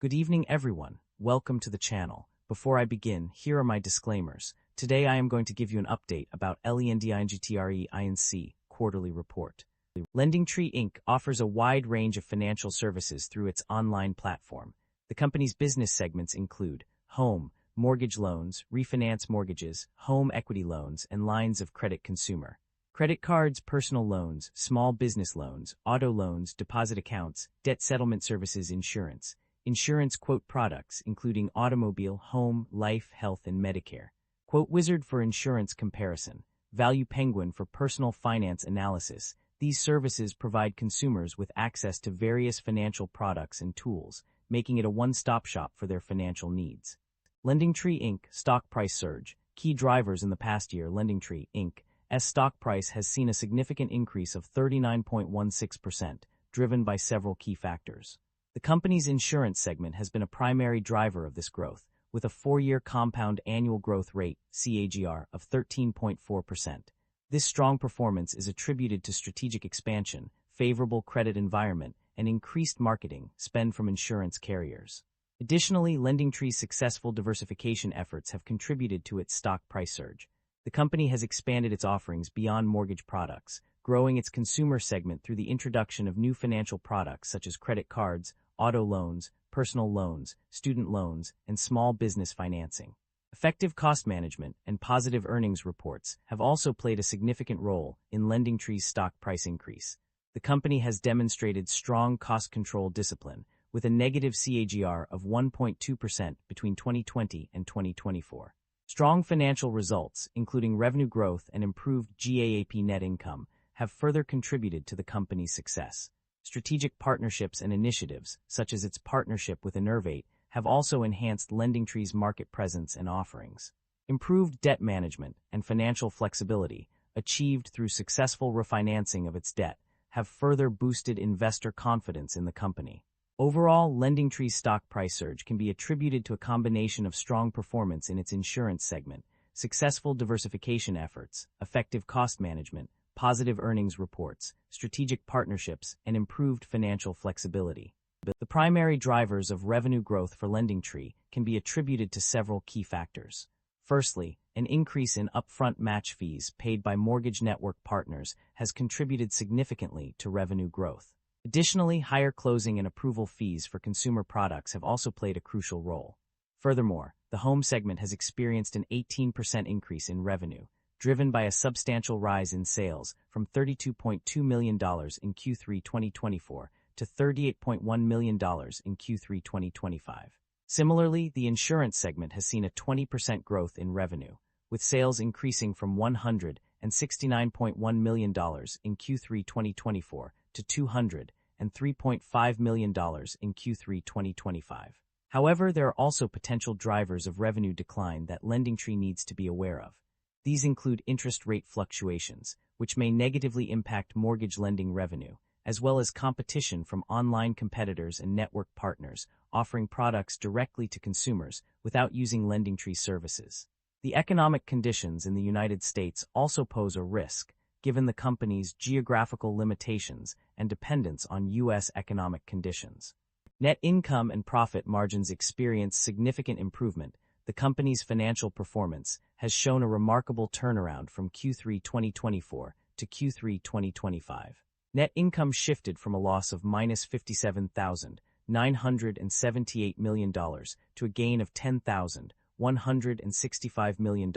Good evening, everyone. Welcome to the channel. Before I begin, here are my disclaimers. Today I am going to give you an update about LENDINGTRE INC quarterly report. LendingTree Inc. offers a wide range of financial services through its online platform. The company's business segments include home, mortgage loans, refinance mortgages, home equity loans, and lines of credit consumer. Credit cards, personal loans, small business loans, auto loans, deposit accounts, debt settlement services, insurance quote products including automobile, home, life, health, and Medicare. Quote Wizard for insurance comparison. Value Penguin for personal finance analysis. These services provide consumers with access to various financial products and tools, making it a one-stop shop for their financial needs. LendingTree Inc. Stock price surge. Key drivers in the past year. LendingTree Inc.'s stock price has seen a significant increase of 39.16%, driven by several key factors. The company's insurance segment has been a primary driver of this growth, with a 4-year compound annual growth rate (CAGR) of 13.4%. This strong performance is attributed to strategic expansion, favorable credit environment, and increased marketing spend from insurance carriers. Additionally, LendingTree's successful diversification efforts have contributed to its stock price surge. The company has expanded its offerings beyond mortgage products, growing its consumer segment through the introduction of new financial products such as credit cards, auto loans, personal loans, student loans, and small business financing. Effective cost management and positive earnings reports have also played a significant role in LendingTree's stock price increase. The company has demonstrated strong cost control discipline, with a negative CAGR of 1.2% between 2020 and 2024. Strong financial results, including revenue growth and improved GAAP net income, have further contributed to the company's success. Strategic partnerships and initiatives, such as its partnership with Innervate, have also enhanced LendingTree's market presence and offerings. Improved debt management and financial flexibility, achieved through successful refinancing of its debt, have further boosted investor confidence in the company. Overall, LendingTree's stock price surge can be attributed to a combination of strong performance in its insurance segment, successful diversification efforts, effective cost management, positive earnings reports, strategic partnerships, and improved financial flexibility. The primary drivers of revenue growth for LendingTree can be attributed to several key factors. Firstly, an increase in upfront match fees paid by mortgage network partners has contributed significantly to revenue growth. Additionally, higher closing and approval fees for consumer products have also played a crucial role. Furthermore, the home segment has experienced an 18% increase in revenue, driven by a substantial rise in sales from $32.2 million in Q3 2024 to $38.1 million in Q3 2025. Similarly, the insurance segment has seen a 20% growth in revenue, with sales increasing from $169.1 million in Q3 2024 to $203.5 million in Q3 2025. However, there are also potential drivers of revenue decline that LendingTree needs to be aware of. These include interest rate fluctuations, which may negatively impact mortgage lending revenue, as well as competition from online competitors and network partners offering products directly to consumers without using LendingTree services. The economic conditions in the United States also pose a risk, given the company's geographical limitations and dependence on U.S. economic conditions. Net income and profit margins experience significant improvement. The company's financial performance has shown a remarkable turnaround from Q3 2024 to Q3 2025. Net income shifted from a loss of $57,978 million to a gain of $10,165 million,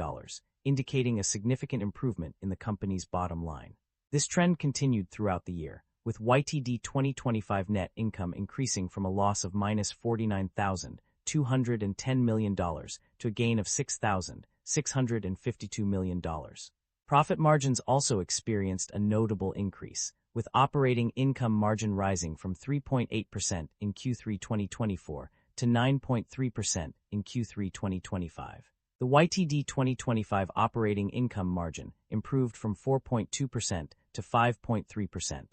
indicating a significant improvement in the company's bottom line. This trend continued throughout the year, with YTD 2025 net income increasing from a loss of $-49,210 million to a gain of $6,652 million. Profit margins also experienced a notable increase, with operating income margin rising from 3.8% in Q3 2024 to 9.3% in Q3 2025. The YTD 2025 operating income margin improved from 4.2% to 5.3%.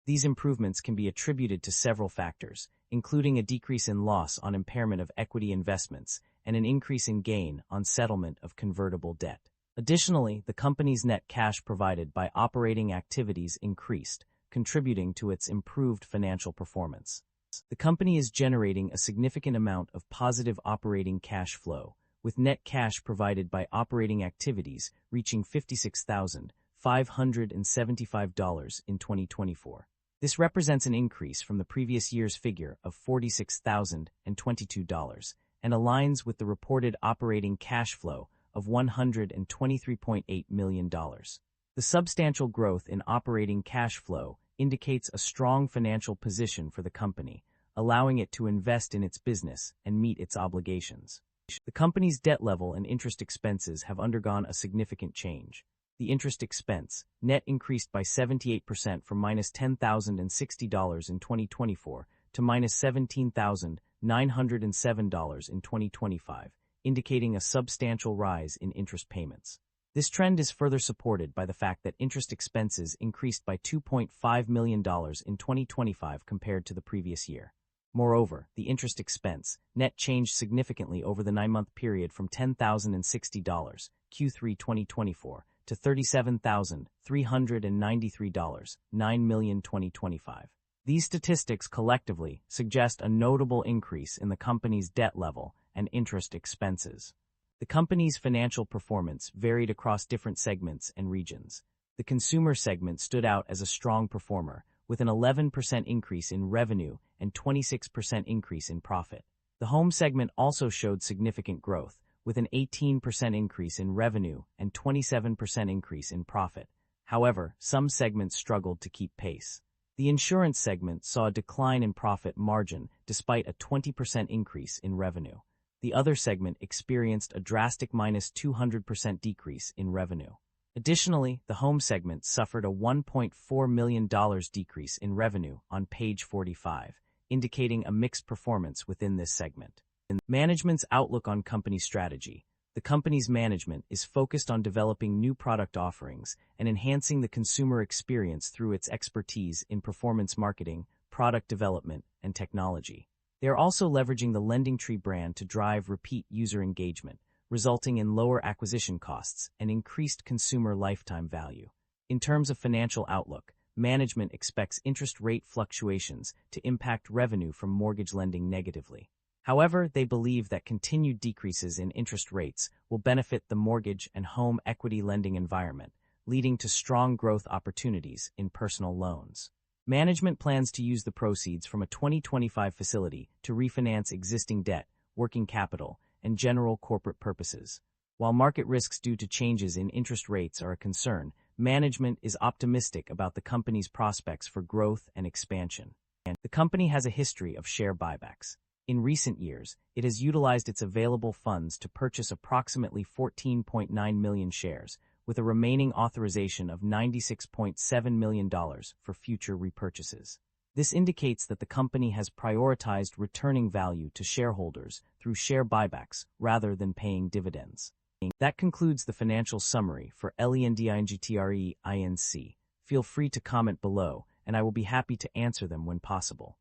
These improvements can be attributed to several factors, including a decrease in loss on impairment of equity investments and an increase in gain on settlement of convertible debt. Additionally, the company's net cash provided by operating activities increased, contributing to its improved financial performance. results. The company is generating a significant amount of positive operating cash flow, with net cash provided by operating activities reaching $56,575 in 2024. This represents an increase from the previous year's figure of $46,022 and aligns with the reported operating cash flow of $123.8 million. The substantial growth in operating cash flow indicates a strong financial position for the company, allowing it to invest in its business and meet its obligations. The company's debt level and interest expenses have undergone a significant change. The interest expense, net, increased by 78% from -$10,060 in 2024 to -$17,907 in 2025, indicating a substantial rise in interest payments. This trend is further supported by the fact that interest expenses increased by $2.5 million in 2025 compared to the previous year. Moreover, the interest expense, net, changed significantly over the 9-month period from $10,060 Q3 2024 to $37,393 9 2025. These statistics collectively suggest a notable increase in the company's debt level and interest expenses. The company's financial performance varied across different segments and regions. The consumer segment stood out as a strong performer, with an 11% increase in revenue and 26% increase in profit. The home segment also showed significant growth, with an 18% increase in revenue and 27% increase in profit. However, some segments struggled to keep pace. The insurance segment saw a decline in profit margin despite a 20% increase in revenue. The other segment experienced a drastic -200% decrease in revenue. Additionally, the home segment suffered a $1.4 million decrease in revenue on page 45, indicating a mixed performance within this segment. In management's outlook on company strategy, the company's management is focused on developing new product offerings and enhancing the consumer experience through its expertise in performance marketing, product development, and technology. They are also leveraging the LendingTree brand to drive repeat user engagement, resulting in lower acquisition costs and increased consumer lifetime value. In terms of financial outlook, management expects interest rate fluctuations to impact revenue from mortgage lending negatively. However, they believe that continued decreases in interest rates will benefit the mortgage and home equity lending environment, leading to strong growth opportunities in personal loans. Management plans to use the proceeds from a 2025 facility to refinance existing debt, working capital, and general corporate purposes. While market risks due to changes in interest rates are a concern, management is optimistic about the company's prospects for growth and expansion. The company has a history of share buybacks. In recent years, it has utilized its available funds to purchase approximately 14.9 million shares, with a remaining authorization of $96.7 million for future repurchases. This indicates that the company has prioritized returning value to shareholders through share buybacks rather than paying dividends. That concludes the financial summary for LENDINGTRE INC. Feel free to comment below, and I will be happy to answer them when possible.